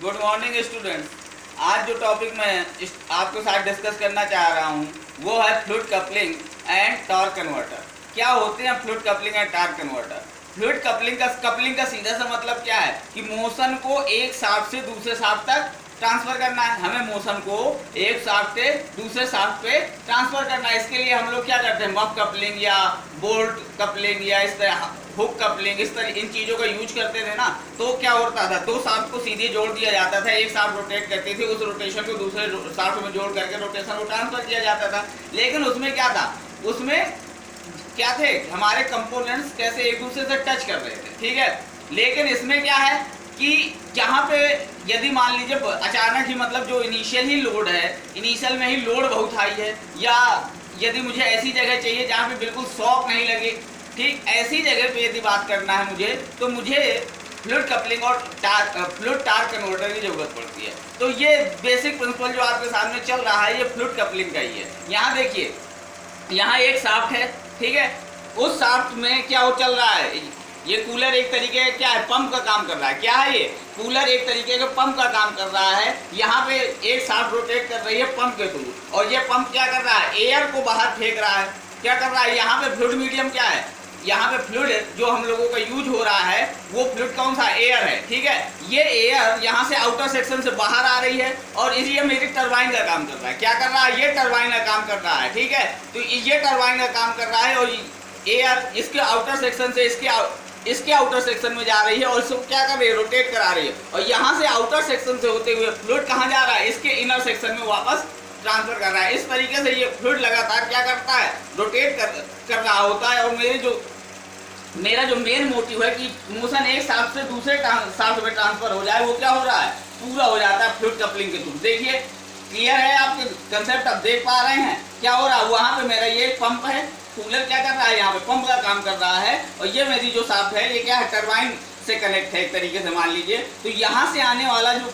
Good morning students. आज जो topic मैं आपके साथ डिस्कस करना चाह रहा हूँ वो है fluid coupling and torque converter. क्या होते हैं fluid coupling and torque converter? Fluid coupling का सीधा सा मतलब क्या है कि मोशन को एक शाफ्ट से दूसरे शाफ्ट तक ट्रांसफर करना है। हमें मोशन को एक शाफ्ट से दूसरे शाफ्ट पे ट्रांसफर करना है। इसके लिए हम लोग क्या करते हैं, मफ कपलिंग या बोल्ट कपलिंग या इस तरह हुक कपलिंग, इस तरह इन चीज़ों का यूज करते थे ना। तो क्या होता था, दो शाफ्ट को सीधे जोड़ दिया जाता था, एक शाफ्ट रोटेट करती थी, उस रोटेशन को दूसरे शाफ्ट में जोड़ करके रोटेशन को ट्रांसफर किया जाता था। लेकिन उसमें क्या था, उसमें क्या थे, हमारे कंपोनेंट्स कैसे एक दूसरे से टच कर रहे थे, ठीक है। लेकिन इसमें क्या है कि जहाँ पे यदि मान लीजिए अचानक ही, मतलब जो इनिशियल ही लोड है, इनिशियल में ही लोड बहुत हाई है, या यदि मुझे ऐसी जगह चाहिए जहाँ पे बिल्कुल शॉक नहीं लगे, ठीक ऐसी जगह पे यदि बात करना है मुझे, तो मुझे फ्लूइड कपलिंग और फ्लूइड टॉर्क कन्वर्टर की जरूरत पड़ती है। तो ये बेसिक प्रिंसिपल जो आपके सामने चल रहा है ये फ्लूइड कपलिंग का ही है। यहाँ देखिए, यहाँ एक शाफ्ट है, ठीक है। उस शाफ्ट में क्या हो चल रहा है, ये कूलर एक तरीके का क्या है, पंप का काम कर रहा है। क्या है ये कूलर, एक तरीके का पंप का काम कर रहा है। यहाँ पे एक शाफ्ट रोटेट कर रही है पंप के थ्रू, और ये पंप क्या कर रहा है, एयर को बाहर फेंक रहा है। क्या कर रहा है, यहाँ पे फ्लूइड मीडियम क्या है, यहाँ पे फ्लूइड जो हम लोगों का यूज हो रहा है वो फ्लूइड कौन सा, एयर है, ठीक है। ये एयर यहाँ से आउटर सेक्शन से बाहर आ रही है और ये मेरी टरबाइन का काम कर रहा है। क्या कर रहा है, ये टरबाइन का काम कर रहा है, ठीक है। तो ये टरबाइन का काम कर रहा है और एयर इसके आउटर सेक्शन से इसके आउटर सेक्शन में जा रही है और इसको क्या कर रही है, रोटेट करा रही है। और यहाँ से आउटर सेक्शन से होते हुए फ्लूइड कहाँ जा रहा है, इसके इनर सेक्शन में वापस ट्रांसफर कर रहा है। इस तरीके से ये फ्लूइड लगातार क्या करता है, रोटेट कर रहा होता है। और मेरा जो मेन मोटिव है कि मोशन एक शाफ्ट से दूसरे शाफ्ट में ट्रांसफर हो जाए, वो क्या हो रहा है, पूरा हो जाता है फ्लूइड कपलिंग के थ्रू। देखिए क्लियर है, आपके कंसेप्ट आप देख पा रहे हैं क्या हो रहा है। वहां पे मेरा ये पंप है, कूलर क्या कर रहा है, यहाँ पे पंप का काम कर रहा है, और ये मेरी जो शाफ्ट है ये क्या है, टरबाइन से कनेक्ट है एक तरीके से मान लीजिए। तो यहाँ से आने वाला जो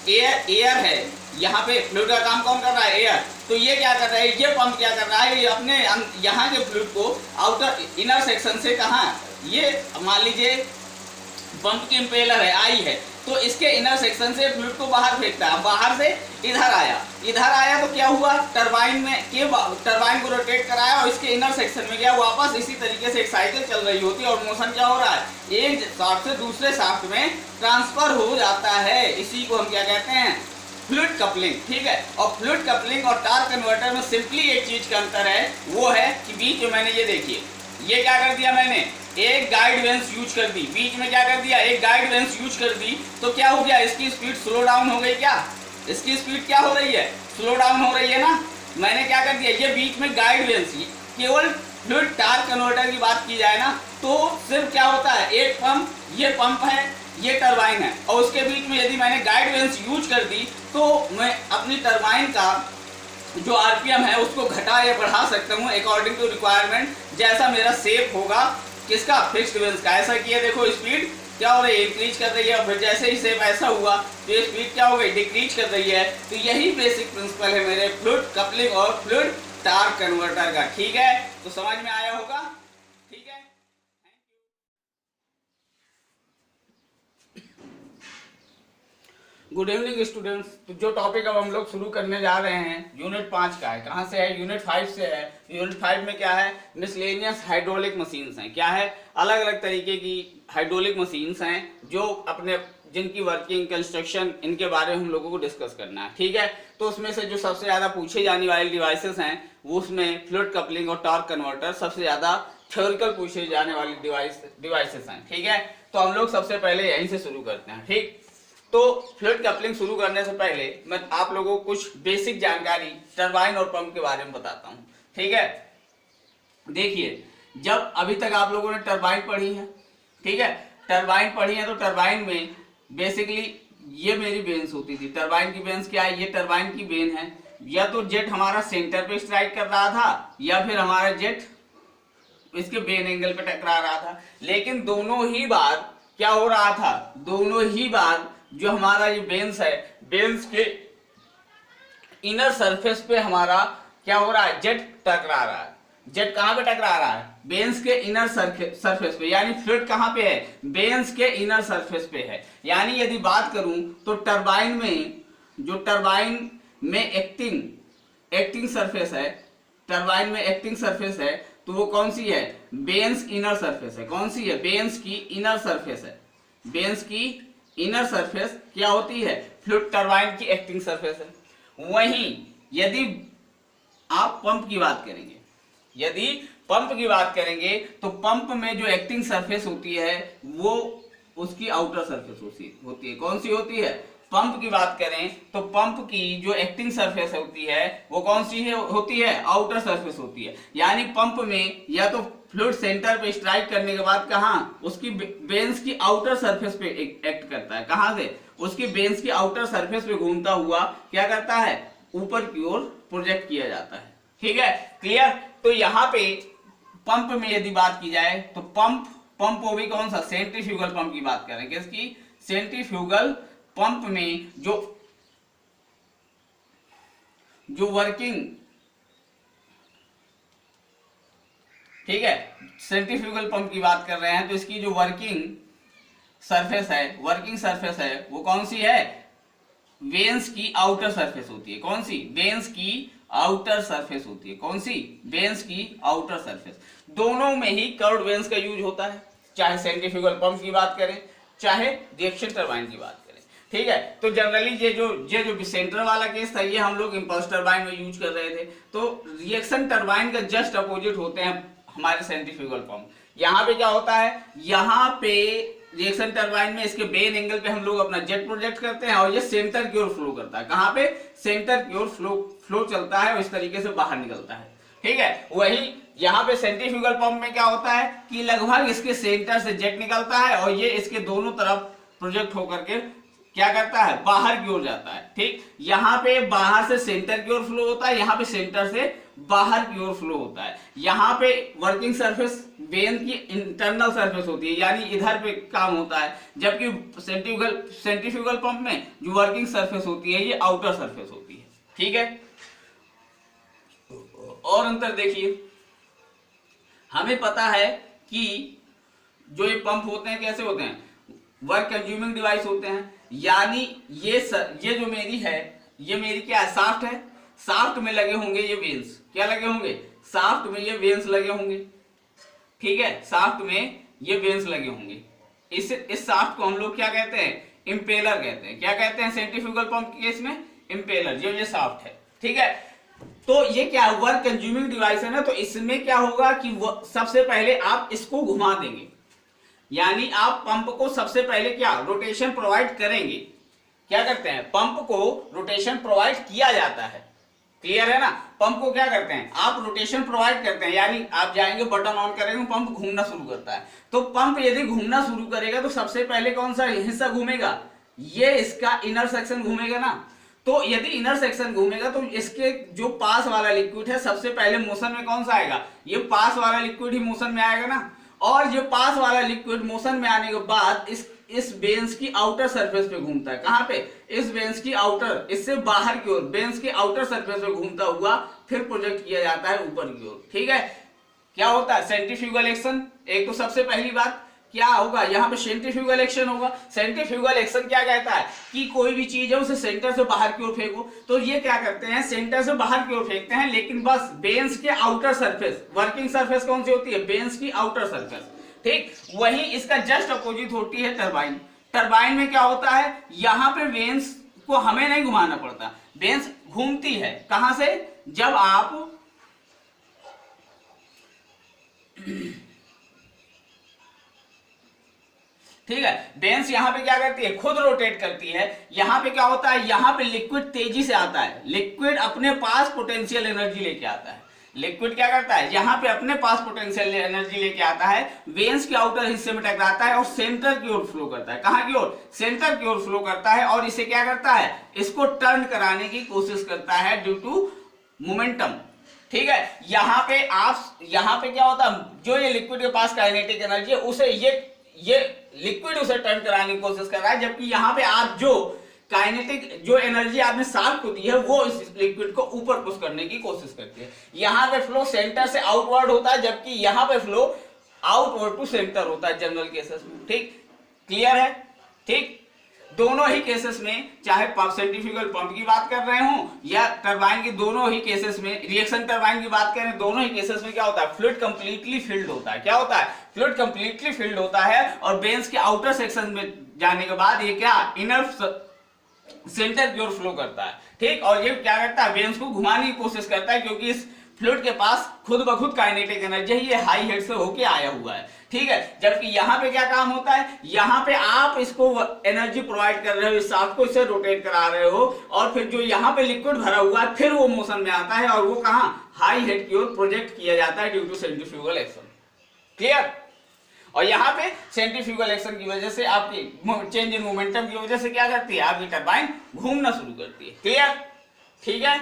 एयर है, यहाँ पे फ्लूइड का काम कौन कर रहा है, एयर। तो ये क्या कर रहा है, ये पंप क्या कर रहा है, ये अपने यहाँ के फ्लूइड को आउटर इनर सेक्शन से, कहाँ, ये मान लीजिए पंप की इम्पेलर है, आई है, तो इसके इनर सेक्शन से फ्लूइड को बाहर फेंकता है। बाहर से इधर आया तो क्या हुआ, टरबाइन को रोटेट कराया और इसके इनर सेक्शन में गया वापस। इसी तरीके से एक साइकिल चल रही होती है और मोशन क्या हो रहा है, एक शाफ्ट से दूसरे शाफ्ट में ट्रांसफर हो जाता है। इसी को हम क्या कहते हैं, फ्लूइड कपलिंग, ठीक है। और फ्लूइड कपलिंग और टॉर्क कन्वर्टर में सिंपली एक चीज का अंतर है, वो है कि बीच में मैंने ये देखिए, ये क्या कर दिया, मैंने एक गाइड वेंस यूज कर दी, बीच में क्या कर दिया, एक गाइड वेंस यूज कर दी। तो क्या हो गया, इसकी स्पीड स्लो डाउन हो गई। क्या इसकी स्पीड क्या हो रही है, स्लो डाउन हो रही है ना। मैंने क्या कर दिया, ये बीच में गाइड वेंस, केवल फ्लूइड टॉर्क कन्वर्टर की बात की जाए ना तो सिर्फ क्या होता है, एक पंप, ये पंप है, ये टरबाइन है, और उसके बीच में यदि मैंने गाइड वेंस यूज कर दी तो मैं अपनी टरबाइन का जो आरपीएम है उसको घटा या बढ़ा सकता हूँ अकॉर्डिंग टू रिक्वायरमेंट, जैसा मेरा शेप होगा किसका, फिक्स्ड वेंस का। ऐसा किया, देखो स्पीड क्या हो रही है, इंक्रीज कर रही है, और फिर जैसे ही शेप ऐसा हुआ तो ये स्पीड क्या हो गई, डिक्रीज कर रही है। तो यही बेसिक प्रिंसिपल है मेरे फ्लूइड कपलिंग और फ्लूइड टॉर्क कन्वर्टर का, ठीक है। तो समझ में आया होगा, ठीक है। Good evening students. तो जो टॉपिक अब हम लोग शुरू करने जा रहे हैं यूनिट 5 का है। कहाँ से है, यूनिट 5 से है। यूनिट 5 में क्या है, मिसलेनियस हाइड्रोलिक मशीन्स हैं। क्या है, अलग अलग तरीके की हाइड्रोलिक मशीन्स हैं जो अपने जिनकी वर्किंग, कंस्ट्रक्शन, इनके बारे में हम लोगों को डिस्कस करना है, ठीक है। तो उसमें से जो सबसे ज़्यादा पूछे जाने वाले डिवाइसेस हैं वो उसमें फ्लूइड कपलिंग और टॉर्क कन्वर्टर सबसे ज़्यादा थ्योरिकल पूछे जाने वाले डिवाइसेस हैं, ठीक है। तो हम लोग सबसे पहले यहीं से शुरू करते हैं, ठीक। तो फ्लूइड कपलिंग शुरू करने से पहले मैं आप लोगों को कुछ बेसिक जानकारी टरबाइन और पंप के बारे में बताता हूँ, ठीक है। देखिए, जब अभी तक आप लोगों ने टरबाइन पढ़ी है, ठीक है, टरबाइन पढ़ी है, तो टरबाइन में बेसिकली ये मेरी बेन्स होती थी। टरबाइन की बेन्स क्या है, ये टरबाइन की बेन है। या तो जेट हमारा सेंटर पे स्ट्राइक कर रहा था, या फिर हमारा जेट इसके बेन एंगल पे टकरा रहा था। लेकिन दोनों ही बार क्या हो रहा था, दोनों ही बार जो हमारा ये बेंस है, बेंस के इनर सरफेस पे हमारा क्या हो रहा है, जेट टकरा रहा है। जेट कहां पे टकरा रहा है? बेंस के इनर सरफेस पे, यानी फ्लूइड कहां पे है? बेंस के इनर सरफेस पे है। यानी यदि बात करूं तो टरबाइन में, जो टरबाइन में एक्टिंग सरफेस है, टरबाइन में एक्टिंग सरफेस है, तो वो कौन सी है? बेंस इनर सरफेस है। कौन सी है? बेंस की इनर सरफेस है। बेंस की इनर सरफेस क्या होती है? फ्लूइड टरबाइन की एक्टिंग सरफेस है। वहीं यदि आप पंप की बात करेंगे, यदि पंप की बात करेंगे तो पंप में जो एक्टिंग सरफेस होती है वो उसकी आउटर सरफेस होती है। कौन सी होती है? पंप की बात करें तो पंप की जो एक्टिंग सरफेस होती है वो कौन सी है? होती है आउटर सरफेस होती है। यानी पंप में या तो फ्लूइड सेंटर पे स्ट्राइक करने के बाद कहां? उसकी बेंस की आउटर सरफेस पे एक्ट करता है। कहां से? उसकी बेंस की आउटर सरफेस पे घूमता हुआ क्या करता है? ऊपर की ओर प्रोजेक्ट किया जाता है। ठीक है, क्लियर? तो यहां पे पंप में यदि बात की जाए तो पंप वो भी कौन सा? सेंट्रीफ्यूगल पंप की बात करें। किसकी? सेंट्रीफ्यूगल पंप में जो वर्किंग, ठीक है, सेंट्रीफ्यूगल पंप की बात कर रहे हैं तो इसकी जो वर्किंग सरफेस है वो कौन सी है? बेंस की आउटर सरफेस होती है। कौन सी? बेंस की आउटर सरफेस होती है। कौन सी? बेंस की आउटर सरफेस। दोनों में ही कर्व्ड बेंस का यूज होता है, चाहे सेंट्रीफ्यूगल पंप की बात करें चाहे रिएक्शन टरबाइन की बात करें। ठीक है, तो जनरली ये जो सेंटर वाला केस था ये हम लोग इंपल्स टरबाइन में यूज कर रहे थे। तो रिएक्शन टरबाइन का जस्ट अपोजिट होते हैं हमारे सेंट्रीफ्यूगल पंप। यहाँ पे क्या होता है? यहाँ पे रिएक्शन टरबाइन में इसके बेन एंगल पे हम लोग अपना जेट प्रोजेक्ट करते हैं और ये सेंटर की ओर फ्लो करता है। कहां पे? सेंटर की ओर फ्लो चलता है और इस तरीके से बाहर निकलता है। ठीक है, वही यहाँ पे सेंट्रीफ्यूगल पंप में क्या होता है कि लगभग इसके सेंटर से जेट निकलता है और ये इसके दोनों तरफ प्रोजेक्ट होकर के क्या करता है? बाहर की ओर जाता है। ठीक, यहाँ पे बाहर से सेंटर की ओर फ्लो होता है, यहाँ पे सेंटर से बाहर की ओर फ्लो होता है। यहाँ पे वर्किंग सरफेस बेन की इंटरनल सरफेस होती है, यानी इधर पे काम होता है, जबकि सेंट्रीफ्यूगल पंप में जो वर्किंग सरफेस होती है ये आउटर सरफेस होती है। ठीक है, और अंतर देखिए, हमें पता है कि जो ये पंप होते हैं कैसे होते हैं? वर्क कंज्यूमिंग डिवाइस होते हैं। यानी ये जो मेरी है, ये मेरी क्या है? शाफ्ट है। शाफ्ट में लगे होंगे ये वेन्स। क्या लगे होंगे? शाफ्ट में ये वेन्स लगे होंगे। ठीक है, शाफ्ट में ये वेन्स लगे होंगे। इस शाफ्ट को हम लोग क्या कहते हैं? इंपेलर कहते हैं। क्या कहते हैं सेंट्रीफ्यूगल पंप के केस में? इंपेलर। जो ये शाफ्ट है, ठीक है, तो ये क्या वर्क कंज्यूमिंग डिवाइस है ना, तो इसमें क्या होगा कि सबसे पहले आप इसको घुमा देंगे, यानी आप पंप को सबसे पहले क्या रोटेशन प्रोवाइड करेंगे। क्या करते हैं? पंप को रोटेशन प्रोवाइड किया जाता है। क्लियर है ना? पंप को क्या करते हैं? आप रोटेशन प्रोवाइड करते हैं, यानी आप जाएंगे बटन ऑन करेंगे, पंप घूमना शुरू करता है। तो पंप यदि घूमना शुरू करेगा तो सबसे पहले कौन सा हिस्सा घूमेगा? ये इसका इनर सेक्शन घूमेगा ना। तो यदि इनर सेक्शन घूमेगा तो इसके जो पास वाला लिक्विड है सबसे पहले मोशन में कौन सा आएगा? ये पास वाला लिक्विड ही मोशन में आएगा ना। और ये पास वाला लिक्विड मोशन में आने के बाद इस बेंस की आउटर सरफेस पे घूमता है। कहां पे? इस बेंस की आउटर, इससे बाहर की ओर बेंस की आउटर सरफेस पे घूमता हुआ फिर प्रोजेक्ट किया जाता है ऊपर की ओर। ठीक है, क्या होता है? Centrifugal action. एक तो सबसे पहली बात क्या होगा? यहाँ पे सेंट्रीफ्यूगल एक्शन होगा। सेंट्रीफ्यूगल एक्शन क्या कहता है कि कोई भी चीज है उसे सेंटर से बाहर की ओर फेंको। तो ये क्या करते हैं? सेंटर से बाहर की ओर फेंकते हैं, लेकिन बस बेंस के आउटर सरफेस, वर्किंग सरफेस कौन सी होती है? बेंस की आउटर सरफेस। ठीक, वही इसका जस्ट अपोजिट होती है टरबाइन। टरबाइन में क्या होता है? यहाँ पे बेंस को हमें नहीं घुमाना पड़ता, बेंस घूमती है। कहां से? जब आप ठीक है, बेंस यहां पे क्या करती है? खुद रोटेट करती है। यहां पे क्या होता है? यहां पे लिक्विड तेजी से आता है, लिक्विड अपने पास पोटेंशियल एनर्जी लेके आता है। लिक्विड क्या करता है? यहां पे अपने पास पोटेंशियल एनर्जी लेके आता है, वेन्स के आउटर हिस्से में टकराता है और सेंटर की ओर फ्लो करता है। कहां की ओर? सेंटर की ओर फ्लो करता है और इसे क्या करता है? इसको टर्न कराने की कोशिश करता है ड्यू टू मोमेंटम। ठीक है, यहाँ पे क्या होता है? जो ये लिक्विड के पास काइनेटिक एनर्जी है उसे ये लिक्विड उसे टर्न कराने की कोशिश कर रहा है, जबकि यहाँ पे आप जो काइनेटिक जो एनर्जी आपने शाफ्ट को दी है वो इस लिक्विड को ऊपर पुश करने की कोशिश करती है। यहां पे फ्लो सेंटर से आउटवर्ड होता है, जबकि यहां पे फ्लो आउटवर्ड टू सेंटर होता है जनरल केसेस में। ठीक, क्लियर है? ठीक, दोनों ही केसेस में, चाहे सेंट्रीफ्यूगल पंप की बात कर रहे हो या टरबाइन की, दोनों ही केसेस में, रिएक्शन टरबाइन की बात करें, दोनों ही केसेस में क्या होता है, फ्लूइड कंप्लीटली फिल्ड होता है। क्या होता है? फ्लूइड कंप्लीटली फिल्ड होता है और बेंच के आउटर सेक्शन में जाने के बाद ये क्या, इनर सेंटर की ओर फ्लो करता है। ठीक, और ये क्या करता है, बेंच को घुमाने की कोशिश करता है, क्योंकि इस फ्लूइड के पास खुद ब खुद काइनेटिक एनर्जी है, ये हाई हेड से होके आया हुआ है। ठीक है, जबकि यहाँ पे क्या काम होता है, यहाँ पे आप इसको एनर्जी प्रोवाइड कर रहे हो, इस शाफ्ट को इसे रोटेट करा रहे हो, और फिर जो यहाँ पे लिक्विड भरा हुआ है फिर वो मोशन में आता है और वो कहाँ, हाई हेड की ओर प्रोजेक्ट किया जाता है due to centrifugal action. Clear? और यहाँ पे सेंट्रीफ्यूगल एक्शन की वजह से, आपकी चेंज इन मोमेंटम की वजह से क्या करती है, आपकी टरबाइन घूमना शुरू करती है। क्लियर? ठीक है,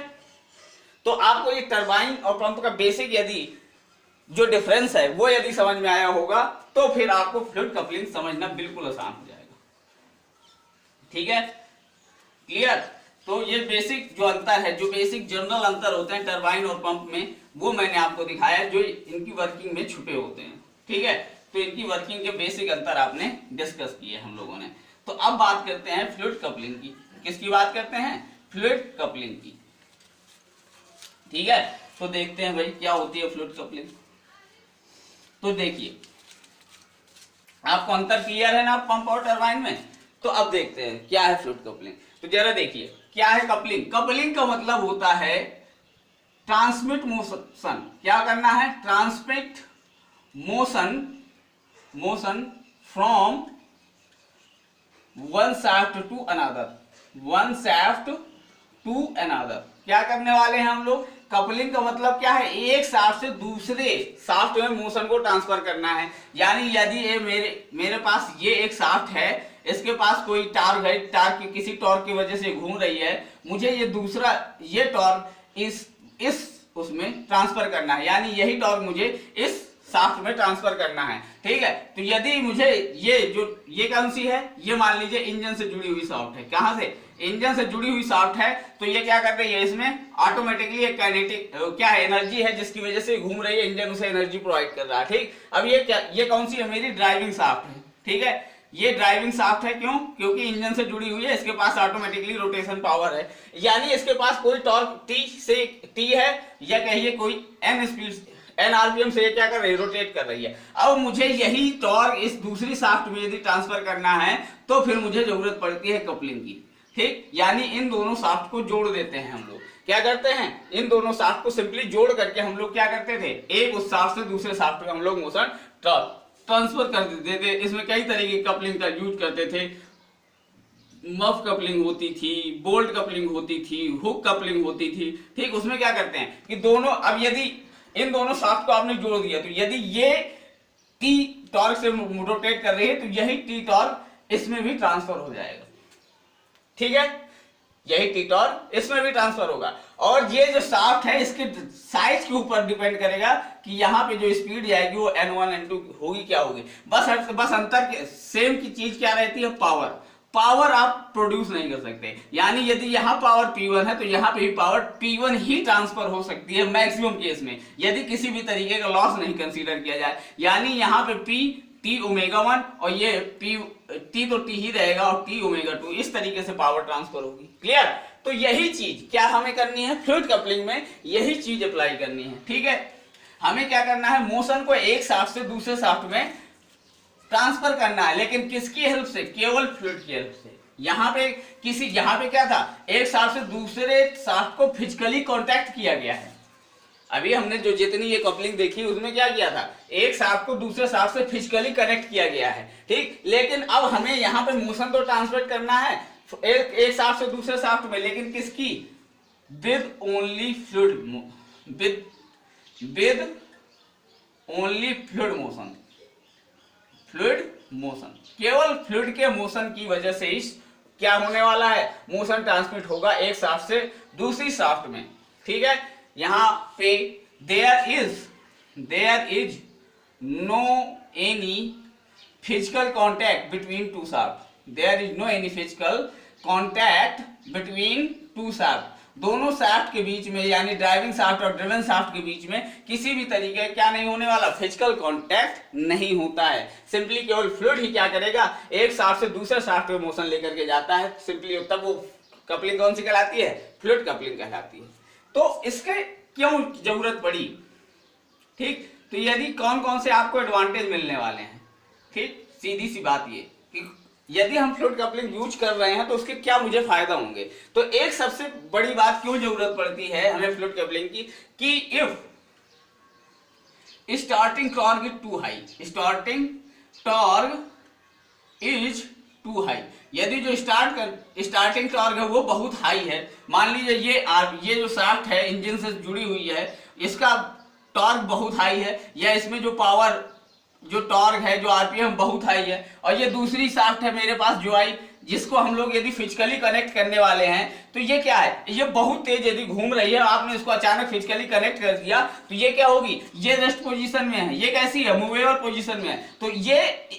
तो आपको ये टरबाइन और पंप का बेसिक यदि जो डिफरेंस है वो यदि समझ में आया होगा तो फिर आपको फ्लूइड कपलिंग समझना बिल्कुल आसान हो जाएगा। ठीक है, क्लियर? तो ये बेसिक जो अंतर है, जो बेसिक जनरल अंतर होते हैं टरबाइन और पंप में, वो मैंने आपको दिखाया, जो इनकी वर्किंग में छुपे होते हैं। ठीक है, तो इनकी वर्किंग के बेसिक अंतर आपने डिस्कस किए हम लोगों ने। तो अब बात करते हैं फ्लूइड कपलिंग की। किसकी बात करते हैं? फ्लूइड कपलिंग की। ठीक है, तो देखते हैं भाई क्या होती है फ्लूइड कपलिंग। तो देखिए, आपको अंतर क्लियर है ना पंप और टरबाइन में? तो अब देखते हैं क्या है फ्लूइड कपलिंग। तो जरा देखिए क्या है कपलिंग। कपलिंग का मतलब होता है ट्रांसमिट मोशन। क्या करना है? Transmit motion from one shaft to another, one shaft to another. क्या करने वाले हैं हम लोग? कपलिंग का मतलब क्या है? एक शाफ्ट से दूसरे शाफ्ट में मोशन को ट्रांसफर करना है। यानी यदि ये मेरे पास ये एक शाफ्ट है, इसके पास कोई टार्क है, टार्क की किसी टॉर्क की वजह से घूम रही है, मुझे ये दूसरा ये टॉर्क इस उसमें ट्रांसफर करना है, यानी यही टॉर्क मुझे इस शाफ्ट में ट्रांसफर करना है। ठीक है, तो यदि मुझे ये कौन सी है, ये मान लीजिए इंजन से जुड़ी हुई शाफ्ट है। कहां से? इंजन से जुड़ी हुई शाफ्ट है। तो ये क्या कर रही है, इसमें ऑटोमेटिकली एक काइनेटिक क्या है, एनर्जी है, जिसकी वजह से घूम रही है, इंजन उसे एनर्जी प्रोवाइड कर रहा है। ठीक, अब ये कौन सी है, मेरी ड्राइविंग शाफ्ट है। ठीक है, ये ड्राइविंग शाफ्ट है, क्यों? क्योंकि इंजन से जुड़ी हुई है, इसके पास ऑटोमेटिकली रोटेशन पावर है, यानी इसके पास कोई टॉर्क टी है, या कहिए कोई एन स्पीड एन आरपीएम से ये क्या कर रही है, रोटेट कर रही है। अब मुझे यही टॉर्क इस दूसरी शाफ्ट में यदि ट्रांसफर करना है तो फिर मुझे जरूरत पड़ती है कपलिंग की। ठीक, यानी इन दोनों शाफ्ट को जोड़ देते हैं हम लोग। क्या करते हैं? इन दोनों शाफ्ट को सिंपली जोड़ करके हम लोग क्या करते थे, एक उस शाफ्ट से दूसरे शाफ्ट में हम लोग मोशन ट्रांसफर कर देते थे। इसमें कई तरह की कपलिंग का यूज करते थे। मफ कपलिंग होती थी, बोल्ट कपलिंग होती थी, हुक कपलिंग होती थी। ठीक, उसमें क्या करते हैं कि दोनों, अब यदि इन दोनों शाफ्ट को आपने जोड़ दिया तो यदि ये टी टॉर्क से रोटेट कर रही है तो यही टी टॉर्क इसमें भी ट्रांसफर हो जाएगा। ठीक है, यही टी टॉर्क इसमें भी ट्रांसफर होगा। और ये जो शाफ्ट है इसके साइज के ऊपर डिपेंड करेगा कि यहाँ पे जो स्पीड जाएगी वो N1 N2 होगी, क्या होगी। बस अंतर के सेम की चीज क्या रहती है, पावर। पावर आप प्रोड्यूस नहीं कर सकते, यानी यदि यहाँ पावर P1 है तो यहाँ पे भी पावर P1 ही ट्रांसफर हो सकती है मैक्सिमम केस में, यदि किसी भी तरीके का लॉस नहीं कंसीडर किया जाए। यानी यहाँ पे P T ओमेगा 1 और ये T तो T ही रहेगा और T ओमेगा 2, इस तरीके से पावर ट्रांसफर होगी। क्लियर? तो यही चीज क्या हमें करनी है फ्लूइड कपलिंग में, यही चीज अप्लाई करनी है। ठीक है, हमें क्या करना है, मोशन को एक शाफ्ट से दूसरे शाफ्ट में ट्रांसफर करना है, लेकिन किसकी हेल्प से? केवल फ्लूइड की हेल्प से। यहाँ पे क्या था, एक शाफ्ट से दूसरे शाफ्ट को फिजिकली कांटेक्ट किया गया है। अभी हमने जो जितनी ये कपलिंग देखी उसमें क्या किया था, एक शाफ्ट को दूसरे शाफ्ट से फिजिकली कनेक्ट किया गया है। ठीक, लेकिन अब हमें यहाँ पे मोशन तो ट्रांसफर करना है एक शाफ्ट से दूसरे शाफ्ट में, लेकिन किसकी? With only fluid motion. Fluid motion, केवल फ्लूइड के मोशन की वजह से ही क्या होने वाला है, मोशन ट्रांसमिट होगा एक शाफ्ट से दूसरी शाफ्ट में। ठीक है, यहां पे there is no any physical contact between two shaft. There is no any physical contact between two shaft, दोनों शाफ्ट के बीच में यानी ड्राइविंग शाफ्ट और ड्रिवन शाफ्ट के बीच में किसी भी तरीके का क्या नहीं होने वाला, फिजिकल कांटेक्ट नहीं होता है। सिंपली केवल फ्लूइड ही क्या करेगा, एक शाफ्ट से दूसरे शाफ्ट में मोशन लेकर के जाता है सिंपली, तब वो कपलिंग कौन सी कहलाती है, फ्लूइड कपलिंग कहलाती है। तो इसके क्यों जरूरत पड़ी, ठीक, तो यदि कौन कौन से आपको एडवांटेज मिलने वाले हैं, ठीक, सीधी सी बात ये कि यदि हम फ्लूइड कपलिंग यूज कर रहे हैं तो उसके क्या मुझे फायदा होंगे। तो एक सबसे बड़ी बात क्यों जरूरत पड़ती है हमें फ्लूइड कपलिंग की, कि if starting torque is too high, starting torque is too high, यदि जो स्टार्टिंग टॉर्क है वो बहुत हाई है, मान लीजिए ये जो शाफ्ट है इंजन से जुड़ी हुई है, इसका टॉर्क बहुत हाई है, या इसमें जो पावर जो टॉर्क है जो आरपीएम बहुत हाई है, और ये दूसरी शाफ्ट है मेरे पास जो आई, जिसको हम लोग यदि फिजिकली कनेक्ट करने वाले हैं, तो ये क्या है, ये बहुत तेज यदि घूम रही है, आपने इसको अचानक फिजिकली कनेक्ट कर दिया तो ये क्या होगी, ये रेस्ट पोजीशन में है, ये कैसी है, मूवेबल पोजीशन में है, तो ये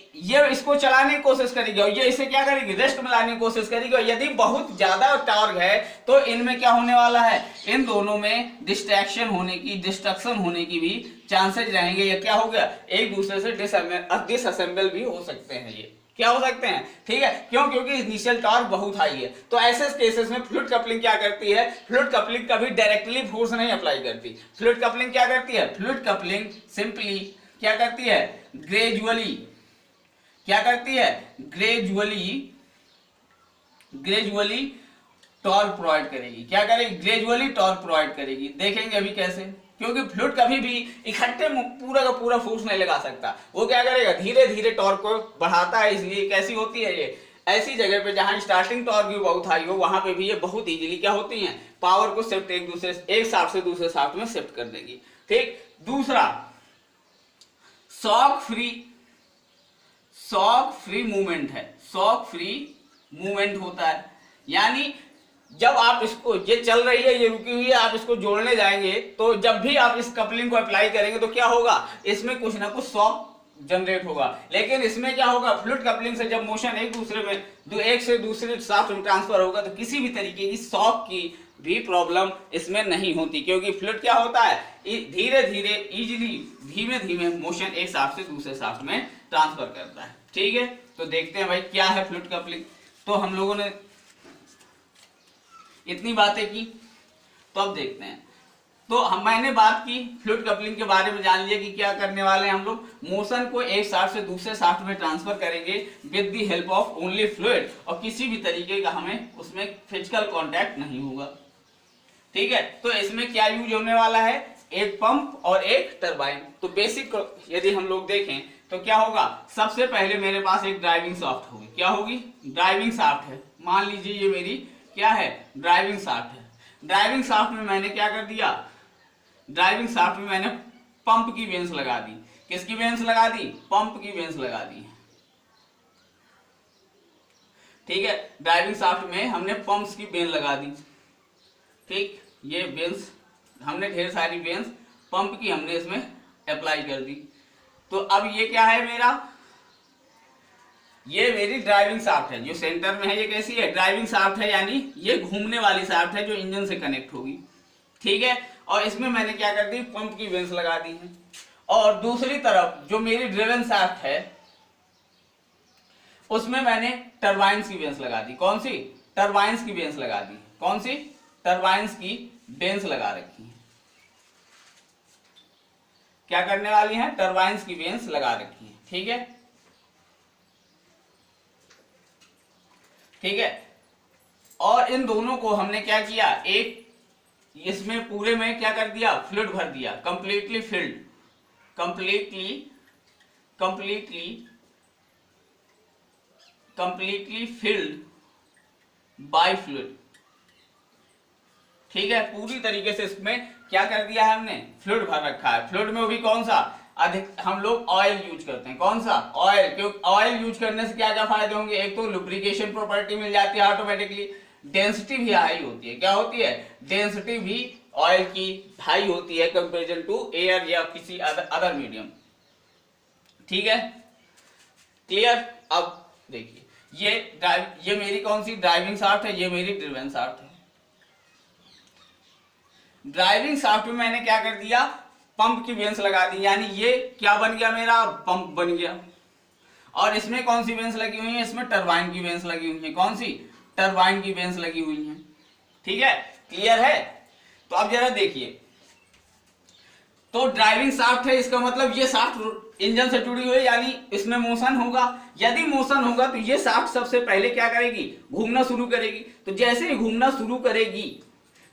इसको चलाने की कोशिश करेगी और ये इसे क्या करेगी, रेस्ट में लाने की कोशिश करेगी। और यदि बहुत ज्यादा टॉर्क है तो इनमें क्या होने वाला है, इन दोनों में डिस्ट्रक्शन होने की भी चांसेस रहेंगे, या क्या हो गया, एक दूसरे से डिसअसेंबल भी हो सकते हैं, ये क्या हो सकते हैं, ठीक है, क्यों, क्योंकि इनिशियल टॉर्क बहुत हाई है। तो ऐसे केसेस में फ्लूइड कपलिंग क्या करती है, फ्लूइड कपलिंग कभी डायरेक्टली फोर्स नहीं अप्लाई करती, फ्लूइड कपलिंग क्या करती है, फ्लूइड कपलिंग सिंपली क्या करती है, ग्रेजुअली क्या करती है, ग्रेजुअली टॉर्क प्रोवाइड करेगी, क्या करेगी, ग्रेजुअली टॉर्क प्रोवाइड करेगी। देखेंगे अभी कैसे, क्योंकि फ्लूइड कभी भी इकट्ठे पूरा का पूरा फोर्स नहीं लगा सकता, वो क्या करेगा, धीरे धीरे टॉर्क को बढ़ाता है। इसलिए कैसी होती है ये, ऐसी जगह पे जहां स्टार्टिंग टॉर्क भी बहुत हाई हो वहां पे भी ये बहुत इजीली क्या होती हैं, पावर को शिफ्ट एक शाफ्ट से दूसरे शाफ्ट में शिफ्ट कर देगी, ठीक। दूसरा, शॉक फ्री मूवमेंट है, शॉक फ्री मूवमेंट होता है, यानी जब आप इसको, ये चल रही है, ये रुकी हुई है, आप इसको जोड़ने जाएंगे तो जब भी आप इस कपलिंग को अप्लाई करेंगे तो क्या होगा, इसमें कुछ ना कुछ शॉक जनरेट होगा। लेकिन इसमें क्या होगा, फ्लूइड कपलिंग से जब मोशन एक दूसरे में एक से दूसरे शाफ्ट में ट्रांसफर होगा तो किसी भी तरीके की शॉक की भी प्रॉब्लम इसमें नहीं होती, क्योंकि फ्लूइड क्या होता है, धीरे धीरे इजीली धीमे धीमे मोशन एक शाफ्ट से दूसरे शाफ्ट में ट्रांसफर करता है, ठीक है। तो देखते हैं भाई क्या है फ्लूइड कपलिंग। तो हम लोगों ने इतनी बातें की, तो अब देखते हैं। तो मैंने बात की फ्लूइड कपलिंग के बारे में, जान लिया कि क्या करने वाले हैं हम लोग, मोशन को एक शाफ्ट से दूसरे शाफ्ट में ट्रांसफर करेंगे with the help of only fluid, और किसी भी तरीके का हमें उसमें फिजिकल कांटेक्ट नहीं होगा, ठीक है। तो इसमें क्या यूज होने वाला है, एक पंप और एक टरबाइन। तो बेसिक यदि हम लोग देखें तो क्या होगा, सबसे पहले मेरे पास एक ड्राइविंग शाफ्ट होगी, क्या होगी, ड्राइविंग शाफ्ट है, मान लीजिए ये मेरी क्या है, ड्राइविंग शाफ्ट है। ड्राइविंग शाफ्ट में मैंने क्या कर दिया, ड्राइविंग शाफ्ट में मैंने पंप की वेंस लगा दी, किसकी वेंस लगा दी, पंप की वेंस लगा दी, ठीक है। ड्राइविंग शाफ्ट में हमने पंप्स की वेंस लगा दी, ठीक, ये वेंस हमने ढेर सारी वेंस पंप की हमने इसमें अप्लाई कर दी। तो अब ये क्या है मेरा, ये मेरी ड्राइविंग शाफ्ट है, जो सेंटर में है ये कैसी है, ड्राइविंग शाफ्ट है, यानी ये घूमने वाली शाफ्ट है जो इंजन से कनेक्ट होगी, ठीक है। और इसमें मैंने क्या कर दी, पंप की वेंस लगा दी है। और दूसरी तरफ जो मेरी ड्रिवन शाफ्ट है उसमें मैंने टरबाइन्स की वेंस लगा दी, कौन सी, टरबाइन्स की वेंस लगा दी, कौन सी, टरबाइन्स की वेंस लगा रखी है, क्या करने वाली है, टरबाइन्स की वेंस लगा रखी है, ठीक है, ठीक है। और इन दोनों को हमने क्या किया, एक इसमें पूरे में क्या कर दिया, फ्लूइड भर दिया, completely filled, completely filled by fluid, ठीक है। पूरी तरीके से इसमें क्या कर दिया है हमने, फ्लूइड भर रखा है। फ्लूइड में भी कौन सा, अधिक हम लोग ऑयल यूज करते हैं, कौन सा, ऑयल, क्योंकि ऑयल यूज करने से क्या क्या फायदे होंगे, एक तो लुब्रिकेशन प्रॉपर्टी मिल जाती है ऑटोमेटिकली, डेंसिटी भी हाई होती है, क्या होती है, डेंसिटी भी ऑयल की हाई होती है कंपेरिजन टू एयर या किसी अदर मीडियम, ठीक है, क्लियर। अब देखिए ये मेरी कौन सी ड्राइविंग शाफ्ट है, ये मेरी ड्रिवन शाफ्ट है। ड्राइविंग शाफ्ट में मैंने क्या कर दिया, पंप की वेंस लगा दी, यानी ये क्या बन गया, मेरा पंप बन गया। और इसमें कौन सी वेंस लगी हुई है, इसमें टरबाइन की वेंस लगी हुई है। कौन सी, टरबाइन की वेंस लगी हुई है। ठीक है, क्लियर है। तो अब जरा देखिए, तो ड्राइविंग शाफ्ट है, इसका मतलब ये शाफ्ट इंजन से जुड़ी हुई है, यानी इसमें मोशन होगा। यदि मोशन होगा तो ये शाफ्ट सबसे पहले क्या करेगी, घूमना शुरू करेगी। तो जैसे ही घूमना शुरू करेगी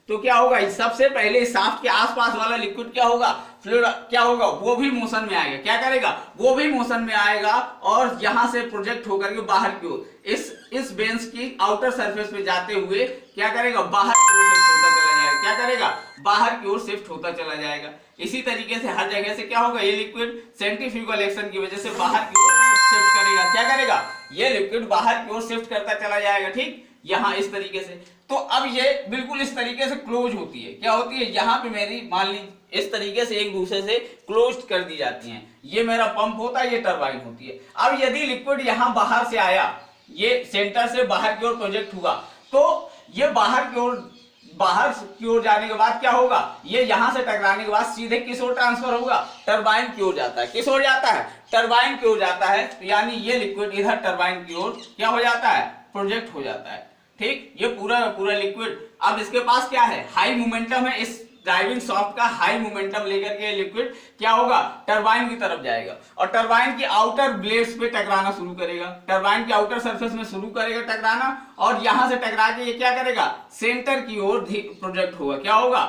तो क्या होगा, सबसे पहले शाफ्ट के आसपास वाला लिक्विड क्या होगा, फ्लूइड क्या होगा, वो भी मोशन में आएगा। क्या करेगा, वो भी मोशन में आएगा और यहां से प्रोजेक्ट होकर के बाहर की ओर इस बेंच की आउटर सरफेस पे जाते हुए क्या करेगा, बाहर की ओर शिफ्ट होता चला जाएगा। क्या करेगा, बाहर की ओर शिफ्ट होता चला जाएगा। इसी तरीके से हर जगह से क्या होगा, ये लिक्विड सेंट्रीफ्यूगल एक्शन की वजह से बाहर की ओर शिफ्ट करेगा। क्या करेगा, ये लिक्विड बाहर की ओर शिफ्ट करता चला जाएगा। ठीक, यहां इस तरीके से। तो अब ये बिल्कुल इस तरीके से क्लोज होती है। क्या होती है, यहां पे मेरी मान लीजिए इस तरीके से एक दूसरे से क्लोज कर दी जाती हैं। ये मेरा पंप होता है, ये टरबाइन होती है। अब यदि लिक्विड यहां बाहर से आया, ये सेंटर से बाहर की ओर प्रोजेक्ट हुआ, तो ये बाहर की ओर जाने के बाद क्या होगा, ये यहां से टकराने के बाद सीधे किस ओर ट्रांसफर होगा, टरबाइन की ओर जाता है। किस ओर जाता है, टरबाइन की ओर जाता है। तो यानी ये लिक्विड इधर टरबाइन की ओर क्या हो जाता है, प्रोजेक्ट हो जाता है। ठीक, ये पूरा लिक्विड अब इसके पास क्या है, हाई मोमेंटम है। इस ड्राइविंग शाफ्ट का हाई मोमेंटम लेकर के लिक्विड क्या होगा, टरबाइन की तरफ जाएगा और टरबाइन की आउटर ब्लेड्स पे टकराना शुरू करेगा। टरबाइन के आउटर सरफेस में शुरू करेगा टकराना और यहां से टकरा के ये क्या करेगा, सेंटर की ओर प्रोजेक्ट होगा। क्या होगा,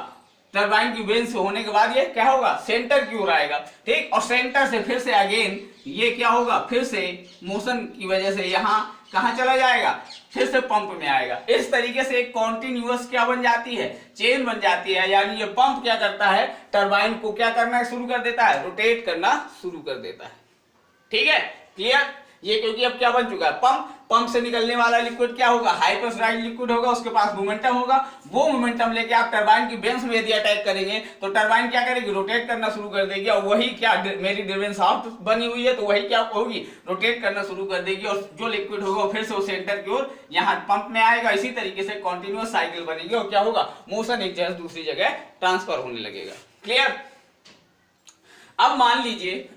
टरबाइन की वेन से होने के बाद ये क्या होगा, सेंटर की ओर आएगा। ठीक, और सेंटर से फिर से अगेन ये क्या होगा, फिर से मोशन की वजह से यहां कहां चला जाएगा, फिर से पंप में आएगा। इस तरीके से एक कॉन्टिन्यूअस क्या बन जाती है, चेन बन जाती है। यानी ये पंप क्या करता है, टरबाइन को क्या करना शुरू कर देता है, रोटेट करना शुरू कर देता है। ठीक है, क्लियर। ये क्योंकि अब क्या बन चुका है, पंप से निकलने वाला लिक्विड क्या होगा, हाई प्रेशराइज्ड लिक्विड होगा, उसके पास मोमेंटम होगा। वो मोमेंटम लेके आप टरबाइन की बेंच में यदि अटैक करेंगे तो टरबाइन क्या करेगी, रोटेट करना शुरू कर देगी। और वही क्या, मेरी ड्रिवन शाफ्ट बनी हुई है तो वही क्या होगी, रोटेट करना शुरू कर देगी और जो लिक्विड होगा फिर से वो सेंटर की ओर यहाँ पंप में आएगा। इसी तरीके से कॉन्टिन्यूअस साइकिल बनेगी और क्या होगा, मोशन एक जगह दूसरी जगह ट्रांसफर होने लगेगा। क्लियर। अब मान लीजिए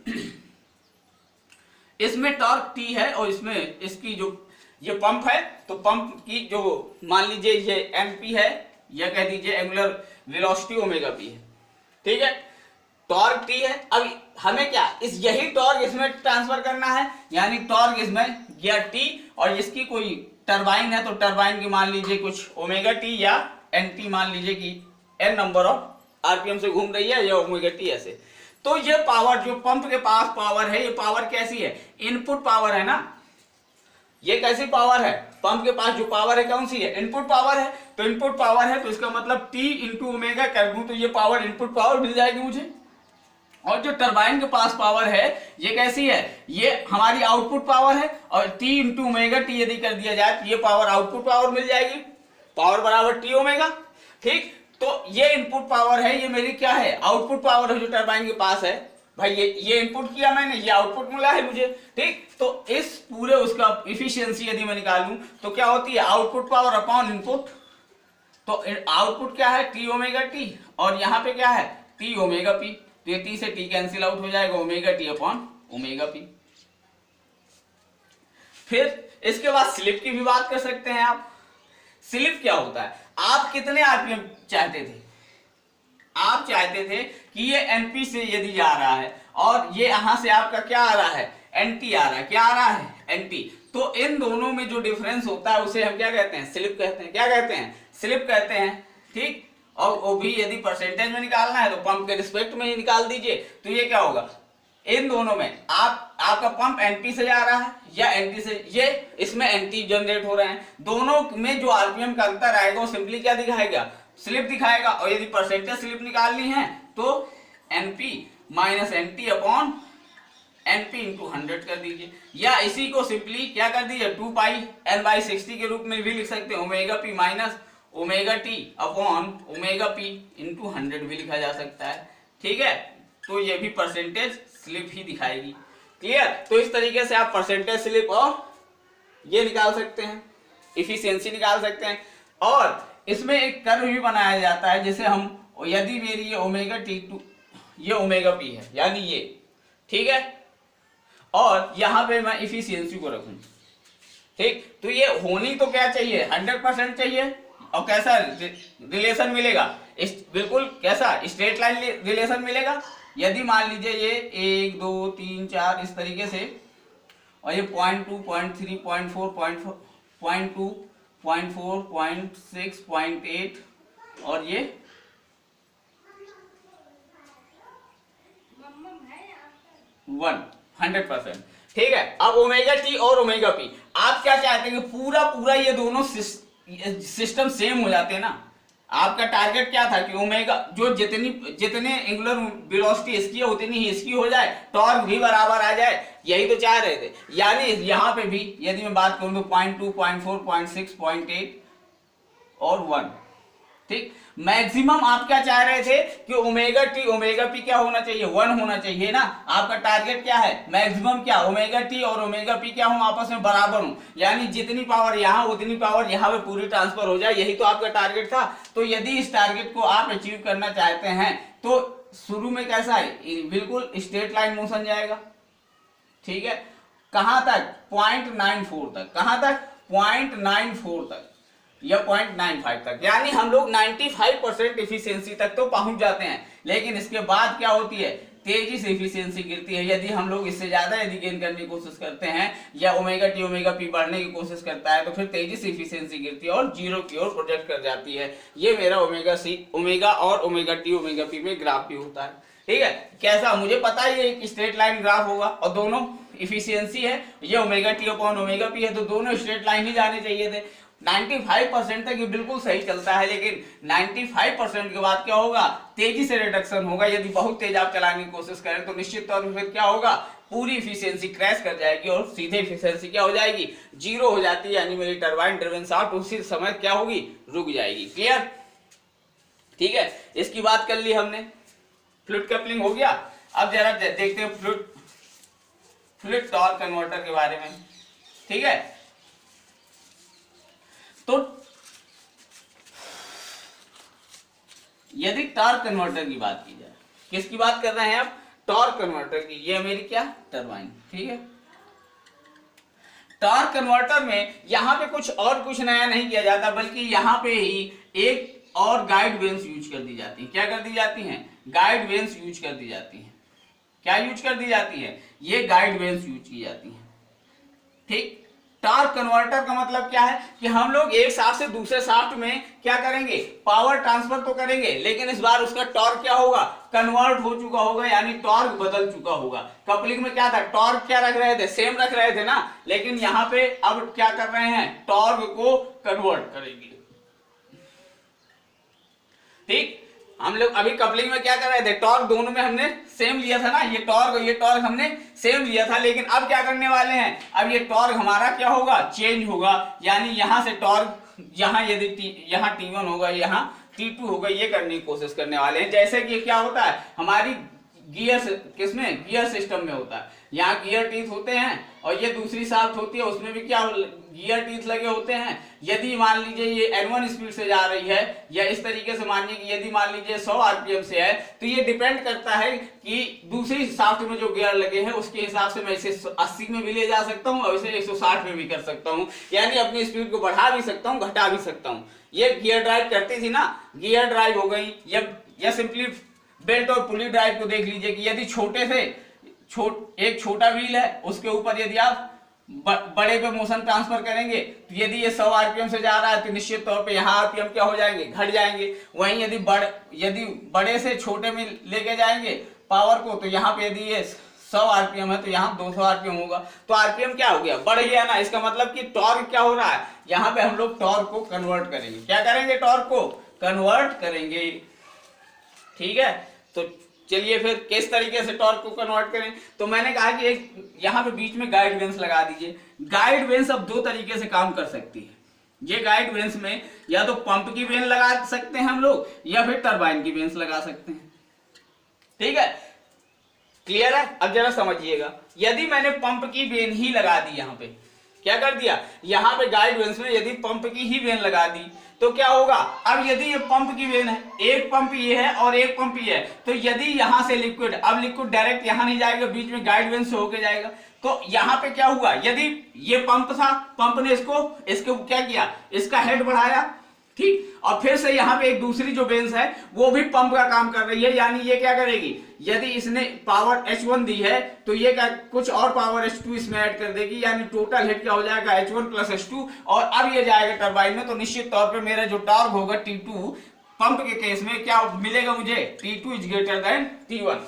इसमें टॉर्क टी है और इसमें इसकी जो ये पंप है, तो पंप की जो मान लीजिए ये एमपी है, या कह दीजिए एंगुलर वेलोसिटी ओमेगा पी है। ठीक है, टॉर्क टी है। अब हमें क्या, इस यही टॉर्क इसमें ट्रांसफर करना है, यानी टॉर्क इसमें गया टी और इसकी कोई टरबाइन है तो टरबाइन की मान लीजिए कुछ ओमेगा टी या एन टी मान लीजिए कि एन नंबर ऑफ आरपीएम से घूम रही है या ओमेगा टी ऐसे। तो ये पावर जो पंप के पास पावर है, ये पावर कैसी है, इनपुट पावर है ना। ये कैसी पावर है, पंप के पास जो पावर है कौन सी है, इनपुट पावर है। तो इनपुट पावर है तो इसका मतलब T इंटू ओमेगा कर दूं तो ये पावर इनपुट पावर मिल जाएगी मुझे। और जो टरबाइन के पास पावर है ये कैसी है, ये हमारी आउटपुट पावर है और T इंटू ओमेगा टी यदि कर दिया जाए तो ये पावर आउटपुट पावर मिल जाएगी, पावर बराबर T ओमेगा। ठीक, तो ये इनपुट पावर है, ये मेरी क्या है, आउटपुट पावर है जो टरबाइन के पास है। भाई ये इनपुट किया मैंने, ये आउटपुट मिला है मुझे। ठीक, तो इस पूरे उसका इफिशियंसी यदि मैं निकालूं तो क्या होती है, आउटपुट पावर अपॉन इनपुट। तो आउटपुट क्या है, टी ओमेगा टी और यहाँ पे क्या है, टी ओमेगा पी। तो ये टी से टी कैंसिल आउट हो जाएगा, omega T upon omega P. फिर इसके बाद स्लिप की भी बात कर सकते हैं आप। स्लिप क्या होता है, आप कितने आरपीएम चाहते थे, आप चाहते थे कि ये एनपी से यदि जा रहा है और ये यहां से आपका क्या आ रहा है, एनटी आ रहा है। क्या आ रहा है, एनटी। तो इन दोनों में जो डिफरेंस होता है उसे हम क्या कहते हैं, स्लिप कहते हैं। क्या कहते हैं, स्लिप कहते हैं। ठीक, और वो भी यदि परसेंटेज में निकालना है तो पंप के रिस्पेक्ट में ही निकाल दीजिए। तो ये क्या होगा, इन दोनों में आपका पंप एनपी से जा रहा है या एनटी से, ये इसमें एनटी जनरेट हो रहे हैं, दोनों में जो आरपीएम का अंतर आएगा वो सिंपली क्या दिखाएगा, स्लिप दिखाएगा। और यदि परसेंटेज स्लिप निकालनी है तो NP minus NT upon NP into 100 कर दीजिए, या इसी को सिंपली क्या कर दीजिए 2 पाई n/60 के रूप में भी लिख सकते हैं, omega P minus omega T upon omega P into 100 भी लिखा जा सकता है। ठीक है, तो ये भी परसेंटेज स्लिप ही दिखाएगी। क्लियर। तो इस तरीके से आप परसेंटेज स्लिप और ये निकाल सकते हैं, इफिशियंसी निकाल सकते हैं। और इसमें एक कर्व भी बनाया जाता है, जैसे हम यदि मेरी ये ओमेगा T2 ये ओमेगा P है यानी ये, ठीक है, और यहां पे मैं इफिशियंसी को रखूं, ठीक, तो ये होनी तो क्या चाहिए 100% चाहिए। और कैसा रिलेशन मिलेगा, बिल्कुल कैसा स्ट्रेट लाइन रिलेशन मिलेगा। यदि मान लीजिए ये 1 2 3 4 इस तरीके से, और ये 0.2 0.3 0.4 0.2 0.4 0.6 0.8 और ये 100%, ठीक है। अब ओमेगा टी और ओमेगा पी आप क्या चाहते हैं कि पूरा पूरा ये दोनों सिस्टम सेम हो जाते हैं ना। आपका टारगेट क्या था कि ओमेगा जो जितने एंगुलर वेलोसिटी इसकी है उतनी ही इसकी हो जाए, टॉर्क भी बराबर आ जाए, यही तो चाह रहे थे। यानी यहां पे भी यदि मैं बात करूं तो 0.2 0.4 0.6 0.8 और 1, ठीक। मैक्सिमम आप क्या चाह रहे थे कि ओमेगा टी ओमेगा पी क्या होना चाहिए 1 होना चाहिए ना। आपका टारगेट क्या है मैक्सिमम, क्या ओमेगा टी और ओमेगा पी क्या हो आपस में बराबर हो, यानी जितनी पावर यहाँ उतनी पावर यहाँ पे पूरी ट्रांसफर हो जाए, यही तो आपका टारगेट था। तो यदि इस टारगेट को आप अचीव करना चाहते हैं तो शुरू में कैसा है बिल्कुल स्ट्रेट लाइन मोशन जाएगा, ठीक है। कहां तक 0.94 तक, कहां तक 0.94 तक या 0.95 तक, यानी हम लोग 95% इफिशियंसी तक तो पहुंच जाते हैं। लेकिन इसके बाद क्या होती है तेजी से इफिशियंसी गिरती है। यदि हम लोग इससे ज्यादा यदि गेन करने की कोशिश करते हैं या ओमेगा टी ओमेगा पी बढ़ने की कोशिश करता है तो फिर तेजी से इफिशियंसी गिरती है और जीरो की ओर प्रोजेक्ट कर जाती है। ये मेरा ओमेगा और ओमेगा टी ओमेगा पी में ग्राफ भी होता है, ठीक है। कैसा मुझे पता है ये एक स्ट्रेट लाइन ग्राफ होगा और दोनों इफिशियंसी है, ये omega T upon omega P है, तो दोनों स्ट्रेट लाइन ही जाने चाहिए थे। 95% तक ये बिल्कुल सही चलता है, लेकिन 95% के बाद क्या होगा तेजी से रिडक्शन होगा। यदि बहुत तेज आप चलाने की कोशिश करें तो निश्चित तौर पर फिर क्या होगा पूरी इफिशियंसी क्रैश कर जाएगी और सीधे इफिशियंसी क्या हो जाएगी जीरो हो जाती है, यानी मेरी टरबाइन ड्रिवन शाफ्ट उसी समय क्या होगी रुक जाएगी। क्लियर, ठीक है। इसकी बात कर ली हमने, फ्लूइड कपलिंग हो गया। अब जरा देखते हैं फ्लूइड टॉर्क कन्वर्टर के बारे में, ठीक है। तो यदि टॉर्क कन्वर्टर की बात की जाए, किसकी बात कर रहे हैं आप टॉर्क कन्वर्टर की, ये मेरी क्या टरबाइन, ठीक है। टॉर्क कन्वर्टर में यहां पे कुछ नया नहीं किया जाता, बल्कि यहां पे ही एक और गाइड वेन्स यूज कर दी जाती है। क्या कर दी जाती हैं गाइड वेन्स यूज कर दी जाती है। क्या यूज कर दी जाती है ये गाइड वेन्स यूज की जाती है, ठीक। टॉर्क कन्वर्टर का मतलब क्या है कि हम लोग एक शाफ्ट से दूसरे शाफ्ट में क्या करेंगे पावर ट्रांसफर तो करेंगे, लेकिन इस बार उसका टॉर्क क्या होगा कन्वर्ट हो चुका होगा, यानी टॉर्क बदल चुका होगा। कपलिंग में क्या था टॉर्क क्या रख रहे थे सेम रख रहे थे ना, लेकिन यहां पे अब क्या कर रहे हैं टॉर्क को कन्वर्ट करेंगे, ठीक। हम लोग अभी कपलिंग में क्या कर रहे थे टॉर्क दोनों में हमने सेम लिया था ना, ये टॉर्क और ये टॉर्क हमने सेम लिया था, लेकिन अब क्या करने वाले हैं अब ये टॉर्क हमारा क्या होगा चेंज होगा, यानी यहां से टॉर्क यहां यदि यहां T1 होगा यहां T2 होगा, ये करने की कोशिश करने वाले हैं। जैसे कि क्या होता है हमारी गियर सिस्टम में होता है, यहाँ गियर टीथ होते हैं और ये दूसरी शाफ्ट होती है उसमें भी क्या गियर टीथ लगे होते हैं। यदि मान लीजिए ये N1 स्पीड से जा रही है या इस तरीके से मानिए कि यदि मान लीजिए 100 आरपीएम से है, तो ये डिपेंड करता है कि दूसरी शाफ्ट में जो गियर लगे हैं उसके हिसाब से मैं इसे 80 में भी ले जा सकता हूँ और इसे 160 में भी कर सकता हूँ, यानी अपनी स्पीड को बढ़ा भी सकता हूँ घटा भी सकता हूँ। ये गियर ड्राइव करती थी ना, गियर ड्राइव हो गई या सिंपली बेल्ट और पुली ड्राइव को देख लीजिए कि यदि छोटे से एक छोटा व्हील है उसके ऊपर यदि आप बड़े पे मोशन ट्रांसफर करेंगे तो यदि ये 100 आरपीएम से जा रहा है तो निश्चित तौर पे यहाँ आरपीएम क्या हो जाएंगे घट जाएंगे। वहीं यदि बड़े से छोटे में लेके जाएंगे पावर को तो यहाँ पे यदि ये 100 आरपीएम है तो यहाँ 200 आरपीएम होगा, तो आरपीएम क्या हो गया बढ़ गया ना। इसका मतलब कि टॉर्क क्या हो रहा है यहाँ पे हम लोग टॉर्क को कन्वर्ट करेंगे। क्या करेंगे टॉर्क को कन्वर्ट करेंगे, ठीक है। तो चलिए फिर किस तरीके से टॉर्क को कन्वर्ट करें, तो मैंने कहा कि एक यहाँ पे बीच में गाइड वेन्स लगा दीजिए। गाइड वेन्स अब दो तरीके से काम कर सकती है। ये गाइड वेन्स में या तो पंप की वेन लगा सकते हैं हम लोग या फिर टरबाइन की वेन्स लगा सकते हैं, ठीक है। क्लियर है, अब जरा समझिएगा। यदि मैंने पंप की वेन ही लगा दी यहाँ पे, क्या कर दिया, यहाँ पे गाइड वेन्स में यदि पंप की ही वेन लगा दी तो क्या होगा, अब यदि ये पंप की वेन है, एक पंप ये है और एक पंप ये है, तो यदि यहां से लिक्विड, अब लिक्विड डायरेक्ट यहां नहीं जाएगा, बीच में गाइड वेन से होके जाएगा, तो यहां पे क्या हुआ, यदि ये पंप था, पंप ने इसको क्या किया, इसका हेड बढ़ाया, ठीक, और फिर से यहाँ पे एक दूसरी जो बेंस है वो भी पंप का काम कर रही है, यानी ये क्या करेगी, यदि इसने पावर H1 दी है तो ये क्या कुछ और पावर H2 इसमें ऐड कर देगी, यानी टोटल हेड क्या हो जाएगा H1 प्लस H2, और अब ये जाएगा टरबाइन में, तो निश्चित तौर पे मेरा जो टॉर्क होगा T2 पंप के केस में क्या मिलेगा मुझे, T2 is greater than T1,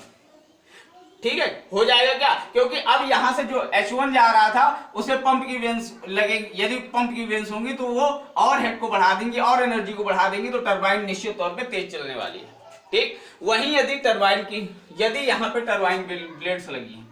ठीक है, हो जाएगा क्या, क्योंकि अब यहां से जो H1 जा रहा था उसे पंप की वेन्स लगेगी, यदि पंप की वेन्स होंगी तो वो और हेड को बढ़ा देंगी और एनर्जी को बढ़ा देंगी, तो टरबाइन निश्चित तौर पे तेज चलने वाली है, ठीक। वहीं यदि टरबाइन की, यदि यहाँ पे टरबाइन ब्लेड्स लगी हैं,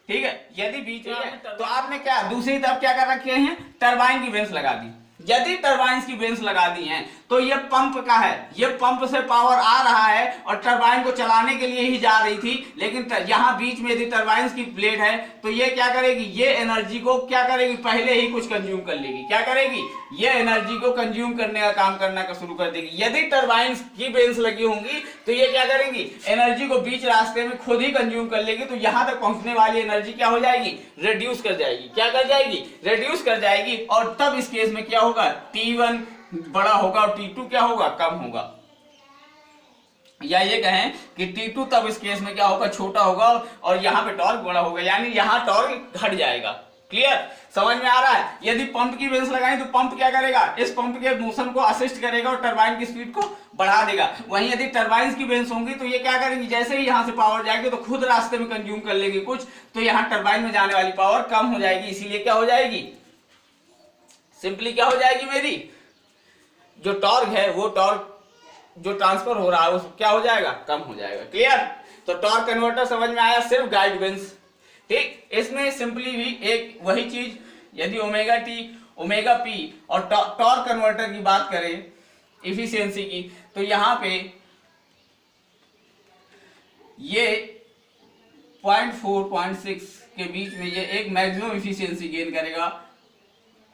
ठीक है, यदि बीच में, तो आपने क्या दूसरी तरफ क्या कर रखे हैं, टरबाइन की वेन्स लगा दी, यदि टरबाइन की वेन्स लगा दी हैं तो ये पंप का है, ये पंप से पावर आ रहा है और टरबाइन को चलाने के लिए ही जा रही थी, लेकिन यहाँ बीच में यदि टरबाइन की प्लेट है तो ये क्या करेगी, ये एनर्जी को क्या करेगी, पहले ही कुछ कंज्यूम कर लेगी, क्या करेगी, ये एनर्जी को कंज्यूम करने का काम करना का शुरू कर देगी। यदि टरबाइन की वेन्स लगी होंगी तो ये क्या करेंगी, एनर्जी को बीच रास्ते में खुद ही कंज्यूम कर लेगी, तो यहां तक पहुंचने वाली एनर्जी क्या हो जाएगी, रिड्यूस कर जाएगी, क्या कर जाएगी, रिड्यूस कर जाएगी, और तब इस केस में क्या होगा, T1 बड़ा होगा और T2 क्या होगा, कम होगा, या ये कहें कि T2 तब इस केस में क्या होगा, छोटा होगा, और यहाँ पे टॉर्क बड़ा होगा, यानी यहाँ टॉर्क घट जाएगा। क्लियर, समझ में आ रहा है। यदि पंप की वेन्स लगाएं तो पंप क्या करेगा, इस पंप के मोशन को असिस्ट करेगा और टरबाइन की स्पीड को बढ़ा देगा। वहीं यदि टरबाइन की वेन्स होंगी तो ये क्या करेंगी, जैसे ही यहाँ से पावर जाएगी तो खुद रास्ते में कंज्यूम कर लेगी कुछ, तो यहाँ टरबाइन में जाने वाली पावर कम हो जाएगी, इसीलिए क्या हो जाएगी, सिंपली क्या हो जाएगी, मेरी जो टॉर्क है वो टॉर्क जो ट्रांसफर हो रहा है वो क्या हो जाएगा, कम हो जाएगा। क्लियर, तो टॉर्क कन्वर्टर समझ में आया, सिर्फ गाइड वेन्स, ठीक। इसमें सिंपली भी एक वही चीज, यदि ओमेगा टी ओमेगा पी और टॉर्क कन्वर्टर की बात करें इफिशियंसी की, तो यहां पे ये 0.4 0.6 के बीच में ये एक मैक्सिमम इफिशियंसी गेन करेगा,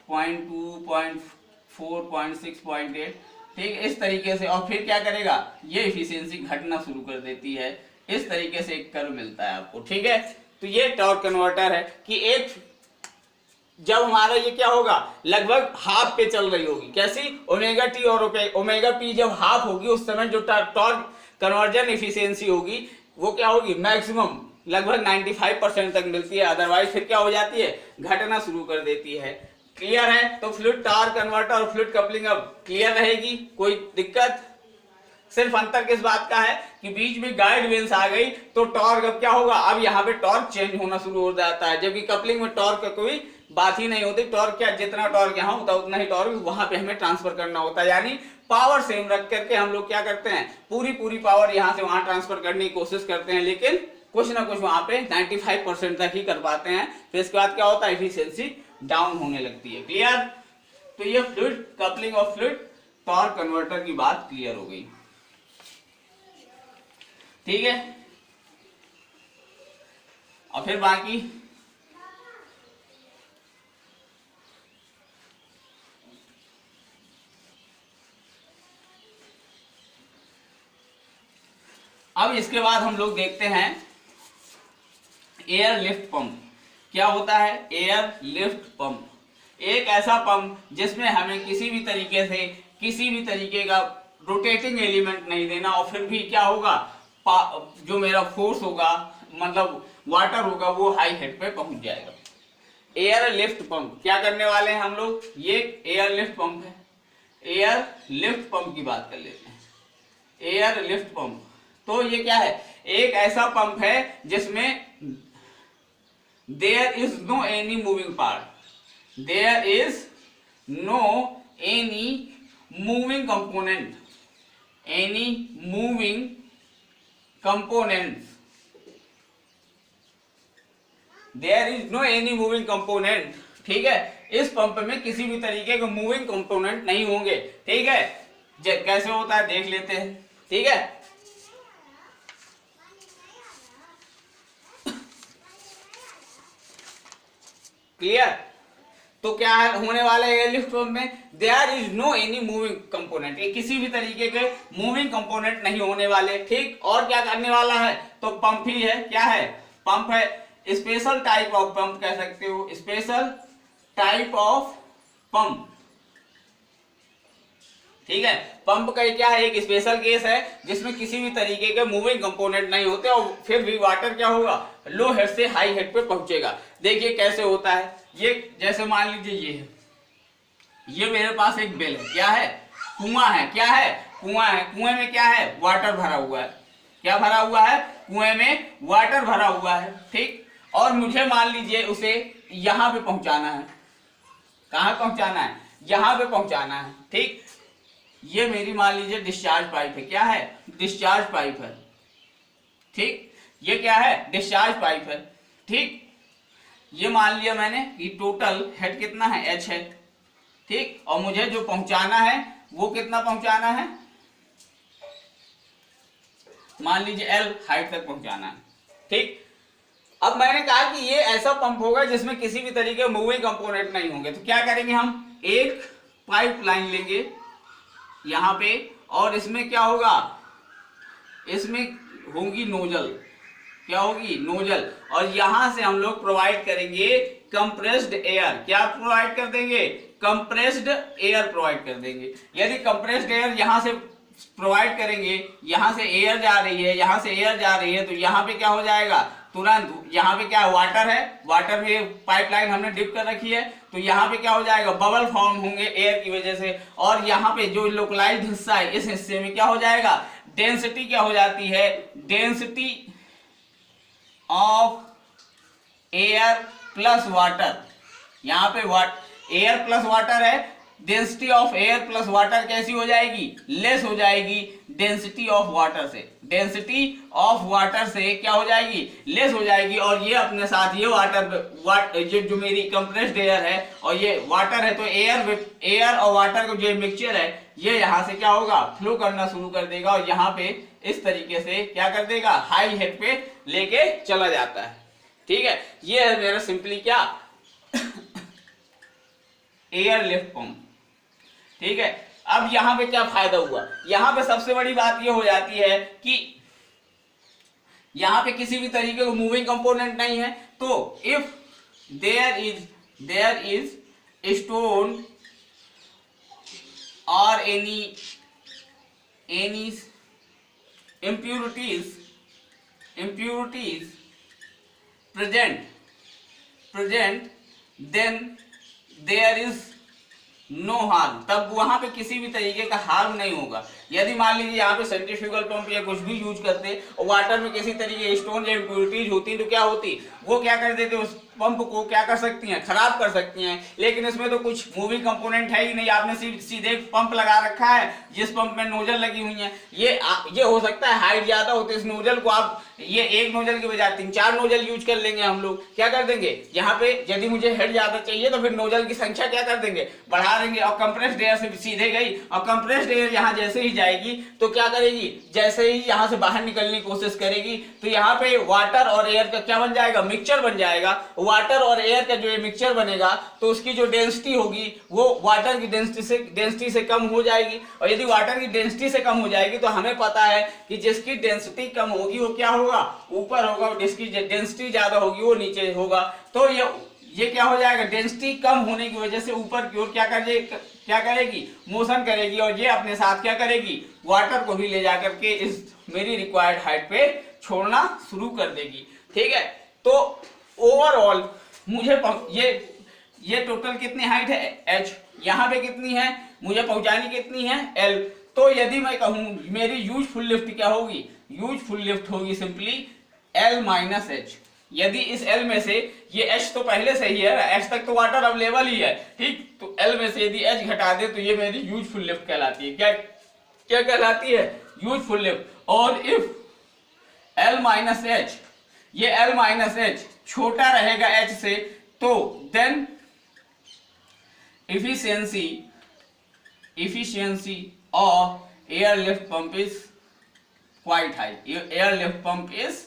0.2 0.4 0.6 0.8, ठीक, इस तरीके से, और फिर क्या करेगा, ये इफिशियंसी घटना शुरू कर देती है, इस तरीके से एक कर्व मिलता है आपको, ठीक है। तो ये टॉर्क कन्वर्टर है कि एक जब हमारा ये क्या होगा, लगभग हाफ पे चल रही होगी, कैसी, ओमेगा टी और ओमेगा पी जब हाफ होगी उस समय जो टॉर्क कन्वर्जन इफिशियंसी होगी वो क्या होगी, मैक्सिमम लगभग 95% तक मिलती है, अदरवाइज फिर क्या हो जाती है, घटना शुरू कर देती है। क्लियर है, तो फ्लूइड टॉर्क कन्वर्टर और फ्लूइड कपलिंग अब क्लियर रहेगी, कोई दिक्कत, सिर्फ अंतर किस बात का है कि बीच में गाइड वेन्स आ गई तो टॉर्क अब क्या होगा, अब यहाँ पे टॉर्क चेंज होना शुरू हो जाता है, जबकि कपलिंग में टॉर्क का कोई बात ही नहीं होती, टॉर्क क्या, जितना टॉर्क यहाँ होता है उतना ही टॉर्क वहां पे हमें ट्रांसफर करना होता है, यानी पावर सेम रख करके हम लोग क्या करते हैं, पूरी पावर यहाँ से वहां ट्रांसफर करने की कोशिश करते हैं, लेकिन कुछ ना कुछ वहां पे 95% तक ही कर पाते हैं, फिर इसके बाद क्या होता है, एफिशिएंसी डाउन होने लगती है। क्लियर, तो ये फ्लूइड कपलिंग और फ्लूइड टॉर्क कन्वर्टर की बात क्लियर हो गई, ठीक है। और फिर बाकी अब इसके बाद हम लोग देखते हैं एयर लिफ्ट पंप। क्या होता है एयर लिफ्ट पंप, एक ऐसा पंप जिसमें हमें किसी भी तरीके का रोटेटिंग एलिमेंट नहीं देना, और फिर भी क्या होगा, जो मेरा फोर्स होगा, मतलब वाटर होगा, वो हाई हेड पे पहुंच जाएगा। एयर लिफ्ट पंप क्या करने वाले हैं हम लोग, ये एयर लिफ्ट पंप है, एयर लिफ्ट पंप की बात कर लेते हैं। एयर लिफ्ट पंप, तो ये क्या है, एक ऐसा पंप है जिसमें there is no any moving part, there is no any moving component, any moving components, there is no any moving component, ठीक है। इस पंप में किसी भी तरीके के मूविंग कंपोनेंट नहीं होंगे, ठीक है। कैसे होता है देख लेते हैं, ठीक है। क्लियर, तो क्या होने वाला है एयरलिफ्ट पंप में, there is no any moving component, ये किसी भी तरीके के मूविंग कंपोनेंट नहीं होने वाले, ठीक। और क्या करने वाला है, तो पंप ही है, क्या है, पंप है, स्पेशल टाइप ऑफ पंप कह सकते हो, स्पेशल टाइप ऑफ पंप, ठीक है। पंप का क्या है, एक स्पेशल केस है जिसमें किसी भी तरीके के मूविंग कंपोनेंट नहीं होते और फिर भी वाटर क्या होगा, लो हेड से हाई हेड पे पहुंचेगा। देखिए कैसे होता है, ये जैसे मान लीजिए ये है, ये मेरे पास एक बेल है, क्या है, कुआं है, क्या है, कुआं है, कुएं में क्या है, वाटर भरा हुआ है, क्या भरा हुआ है, कुएं में वाटर भरा हुआ है, ठीक। और मुझे मान लीजिए उसे यहां पे पहुंचाना है, कहां पहुंचाना है, यहां पे पहुंचाना है, ठीक। ये मेरी मान लीजिए डिस्चार्ज पाइप है, क्या है, डिस्चार्ज पाइप है, ठीक। ये क्या है, डिस्चार्ज पाइप है, ठीक। ये मान लिया मैंने कि टोटल हेड कितना है, एच है, ठीक। और मुझे जो पहुंचाना है वो कितना पहुंचाना है, मान लीजिए एल हाइट तक पहुंचाना है, ठीक। अब मैंने कहा कि ये ऐसा पंप होगा जिसमें किसी भी तरीके के मूविंग कंपोनेंट नहीं होंगे, तो क्या करेंगे हम, एक पाइप लाइन लेंगे यहां पे, और इसमें क्या होगा, इसमें होगी नोजल, क्या होगी, नोजल, और यहां से हम लोग प्रोवाइड करेंगे कंप्रेस्ड एयर, क्या प्रोवाइड कर देंगे, कंप्रेस्ड एयर प्रोवाइड कर देंगे। यदि कंप्रेस्ड एयर यहां से प्रोवाइड करेंगे, यहां से एयर जा रही है, यहां से एयर जा रही है, तो यहां पे क्या हो जाएगा, तुरंत यहाँ पे क्या वाटर है, वाटर में पाइपलाइन हमने डिप कर रखी है, तो यहाँ पे क्या हो जाएगा, बबल फॉर्म होंगे एयर की वजह से, और यहाँ पे जो लोकलाइज्ड हिस्सा है इस हिस्से में क्या हो जाएगा, डेंसिटी क्या हो जाती है, density of air plus water, यहाँ पे एयर प्लस वाटर है, density of air plus water कैसी हो जाएगी, लेस हो जाएगी डेंसिटी ऑफ वाटर से, डेंसिटी ऑफ वाटर से क्या हो जाएगी, लेस हो जाएगी। और ये अपने साथ ये ये जो मेरी कंप्रेस्ड एयर है और ये वाटर है, तो एयर और वाटर का जो मिक्सचर है ये यहाँ से क्या होगा, फ्लो करना शुरू कर देगा, और यहाँ पे इस तरीके से क्या कर देगा, हाई हेड पे लेके चला जाता है, ठीक है। ये है मेरा सिंपली क्या एयर लिफ्ट पंप, ठीक है। अब यहां पे क्या फायदा हुआ, यहां पे सबसे बड़ी बात ये हो जाती है कि यहां पे किसी भी तरीके का मूविंग कंपोनेंट नहीं है, तो इफ देयर इज स्टोन और any impurities present then there is no harm, तब वहां पे किसी भी तरीके का हार्म नहीं होगा। यदि मान लीजिए यहाँ पे सेंट्रीफ्यूगल पंप या कुछ भी यूज करते और वाटर में किसी तरीके स्टोन या इम्प्योरिटीज होती तो क्या होती, वो क्या कर देते, उस पंप को क्या कर सकती हैं, खराब कर सकती हैं। लेकिन इसमें तो कुछ मूविंग कंपोनेंट है ही नहीं, आपने सीधे पंप लगा रखा है जिस पंप में नोजल लगी हुई है। ये हो सकता है हाइट ज्यादा होती है, इस नोजल को आप ये एक नोजल की बजाय 3-4 नोजल यूज कर लेंगे हम लोग। क्या कर देंगे, यहाँ पे यदि मुझे हेड ज्यादा चाहिए तो फिर नोजल की संख्या क्या कर देंगे, बढ़ा देंगे, और कंप्रेस्ड एयर से सीधे गई, और कंप्रेस्ड एयर यहाँ जैसे ही जाएगी तो क्या करेगी, जैसे ही यहाँ से बाहर निकलने की कोशिश करेगी तो यहाँ पे वाटर और एयर का क्या बन जाएगा, मिक्सचर बन जाएगा। वाटर और एयर का जो मिक्सचर बनेगा तो उसकी जो डेंसिटी होगी वो वाटर की डेंसिटी से कम हो जाएगी, और यदि वाटर की डेंसिटी से कम हो जाएगी तो हमें पता है कि जिसकी डेंसिटी कम होगी वो क्या होगा, ऊपर होगा, और जिसकी डेंसिटी ज्यादा होगी वो नीचे होगा। तो ये क्या हो जाएगा, डेंसिटी कम होने की वजह से ऊपर की ओर क्या करेगी, मोशन करेगी, और ये अपने साथ क्या करेगी, वाटर को भी ले जाकर के इस मेरी रिक्वायर्ड हाइट पे छोड़ना शुरू कर देगी, ठीक है। तो ओवरऑल मुझे ये टोटल कितनी हाइट है, h, यहाँ पे कितनी है, मुझे पहुंचानी कितनी है, l। तो यदि मैं कहूं मेरी यूजफुल लिफ्ट क्या होगी, यूजफुल लिफ्ट होगी सिंपली L माइनस एच। यदि इस L में से ये H तो पहले से ही है, H तक तो वाटर अवेलेबल ही है, ठीक, तो L में से यदि H घटा दे तो ये मेरी यूजफुल लिफ्ट कहलाती है। क्या कहलाती है, यूजफुल लिफ्ट। और इफ L माइनस एच, ये L माइनस एच छोटा रहेगा H से, तो then efficiency of airlift pump is quite high, airlift pump is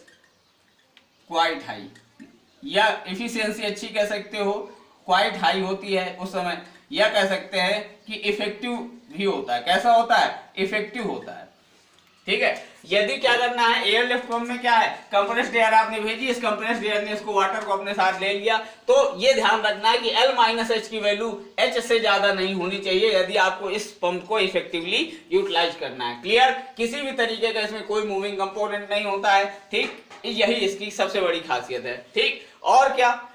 quite high, या इफिशियंसी अच्छी कह सकते हो, क्वाइट हाई होती है उस समय, या कह सकते हैं कि इफेक्टिव भी होता है। कैसा होता है? इफेक्टिव होता है। ठीक है, यदि क्या करना है, एयर लिफ्ट पंप में क्या है, कंप्रेस्ड एयर आपने भेजी, इस कंप्रेस्ड एयर ने इसको वाटर को अपने साथ ले लिया, तो ये ध्यान रखना है कि L-H की वैल्यू H से ज्यादा नहीं होनी चाहिए यदि आपको इस पंप को इफेक्टिवली यूटिलाइज करना है। क्लियर? किसी भी तरीके का इसमें कोई मूविंग कंपोनेंट नहीं होता है। ठीक, यही इसकी सबसे बड़ी खासियत है। ठीक, और क्या,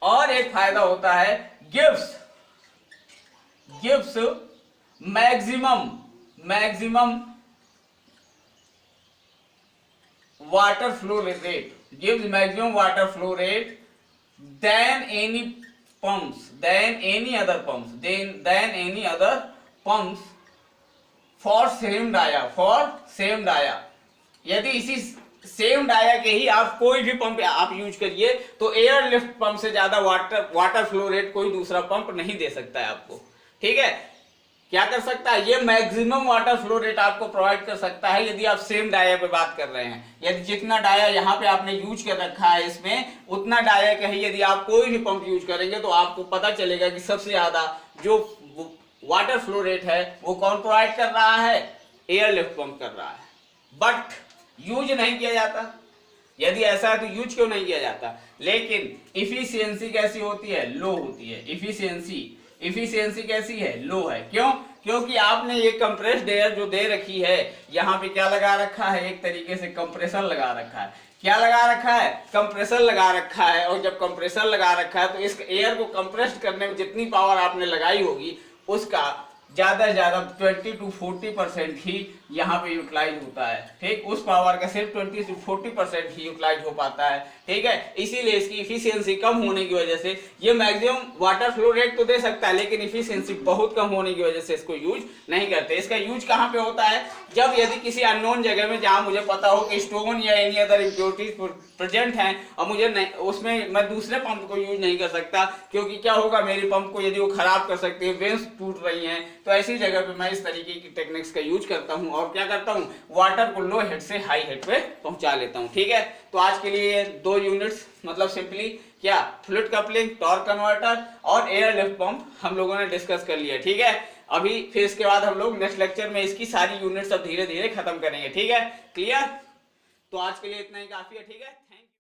और एक फायदा होता है, gives maximum water flow rate, gives maximum water flow rate than any other pumps for same dia। यदि इसी सेम डाया के ही आप कोई भी पंप आप यूज करिए तो एयर लिफ्ट पंप से ज्यादा वाटर फ्लो रेट कोई दूसरा पंप नहीं दे सकता है आपको। ठीक है, क्या कर सकता है, ये मैक्सिमम वाटर फ्लो रेट आपको प्रोवाइड कर सकता है यदि आप सेम डाया पे बात कर रहे हैं। यदि जितना डाया यहाँ पे आपने यूज कर रखा है इसमें, उतना डाया का ही यदि आप कोई भी पंप यूज करेंगे तो आपको पता चलेगा कि सबसे ज्यादा जो वाटर फ्लो रेट है वो कौन प्रोवाइड कर रहा है, एयर लिफ्ट पंप कर रहा है। बट यूज नहीं किया जाता। यदि ऐसा है तो यूज क्यों नहीं किया जाता? लेकिन इफिशियंसी कैसी होती है, लो होती है। इफिशियंसी कैसी है, लो है। क्यों? क्योंकि आपने ये कंप्रेस्ड एयर जो दे रखी है, यहाँ पे क्या लगा रखा है, एक तरीके से कंप्रेसर लगा रखा है। क्या लगा रखा है? कंप्रेसर लगा रखा है। और जब कंप्रेसर लगा रखा है तो इस एयर को कंप्रेस्ड करने में जितनी पावर आपने लगाई होगी उसका ज्यादा से ज्यादा 20 to 40% ही यहाँ पे यूटिलाइज होता है। ठीक, उस पावर का सिर्फ 20 से 40% ही यूटिलाइज हो पाता है। ठीक है, इसीलिए इसकी इफिशियंसी कम होने की वजह से ये मैक्सिमम वाटर फ्लो रेट तो दे सकता है, लेकिन इफिशियंसी बहुत कम होने की वजह से इसको यूज नहीं करते। इसका यूज कहाँ पे होता है? जब यदि किसी अननोन जगह में, जहाँ मुझे पता हो कि स्टोन या एनी अदर इम्प्योरिटीज प्रेजेंट हैं और मुझे नहीं, उसमें मैं दूसरे पंप को यूज नहीं कर सकता, क्योंकि क्या होगा, मेरी पंप को यदि वो खराब कर सकती है, वेंस टूट रही हैं, तो ऐसी जगह पे मैं इस तरीके की टेक्निक्स का यूज करता हूं और क्या करता हूं, वाटर को लो हेड से हाई हेड पे पहुंचा लेता हूं। ठीक है, तो आज के लिए 2 यूनिट्स, मतलब सिंपली क्या, फ्लूइड कपलिंग, टॉर्क कन्वर्टर और एयर लिफ्ट पंप हम लोगों ने डिस्कस कर लिया। ठीक है, अभी फिर इसके बाद हम लोग नेक्स्ट लेक्चर में इसकी सारी यूनिट्स अब धीरे धीरे खत्म करेंगे। ठीक है, क्लियर? तो आज के लिए इतना ही काफी है। ठीक है।